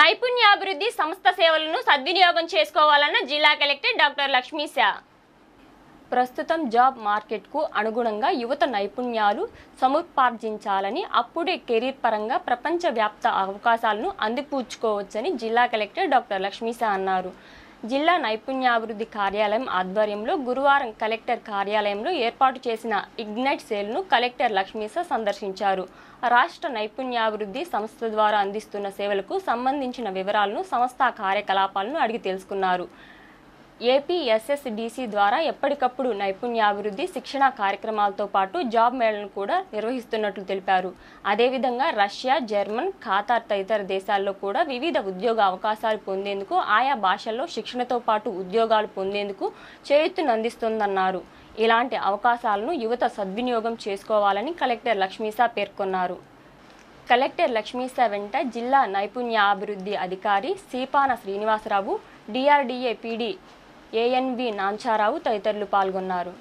నైపుణ్యాభివృద్ధి సంస్థ సేవలను సద్వినియోగం చేసుకోవాలన్న జిల్లా కలెక్టర్ డాక్టర్ లక్ష్మీశా. ప్రస్తుతం జాబ్ మార్కెట్కు అనుగుణంగా యువత నైపుణ్యాలు సముపార్జించాలని, అప్పుడే కెరీర్ పరంగా ప్రపంచవ్యాప్త అవకాశాలను అందిపుచ్చుకోవచ్చని జిల్లా కలెక్టర్ డాక్టర్ లక్ష్మీశా అన్నారు. జిల్లా నైపుణ్యాభివృద్ధి కార్యాలయం ఆధ్వర్యంలో గురువారం కలెక్టర్ కార్యాలయంలో ఏర్పాటు చేసిన ఇగ్నైట్ సేల్ను కలెక్టర్ లక్ష్మీశా సందర్శించారు. రాష్ట్ర నైపుణ్యాభివృద్ధి సంస్థ ద్వారా అందిస్తున్న సేవలకు సంబంధించిన వివరాలను, సంస్థ కార్యకలాపాలను అడిగి తెలుసుకున్నారు. ఏపీఎస్ఎస్డిసి ద్వారా ఎప్పటికప్పుడు నైపుణ్యాభివృద్ధి శిక్షణ కార్యక్రమాలతో పాటు జాబ్ మేళను కూడా నిర్వహిస్తున్నట్లు తెలిపారు. అదేవిధంగా రష్యా, జర్మన్, ఖతార్ తదితర దేశాల్లో కూడా వివిధ ఉద్యోగ అవకాశాలు పొందేందుకు ఆయా భాషల్లో శిక్షణతో పాటు ఉద్యోగాలు పొందేందుకు చేయూతనందిస్తోందన్నారు. ఇలాంటి అవకాశాలను యువత సద్వినియోగం చేసుకోవాలని కలెక్టర్ లక్ష్మీశా పేర్కొన్నారు. కలెక్టర్ లక్ష్మీశా వెంట జిల్లా నైపుణ్యాభివృద్ధి అధికారి Seepana Srinivasarao, DRDA PD ANV Nancharao తదితరులు పాల్గొన్నారు.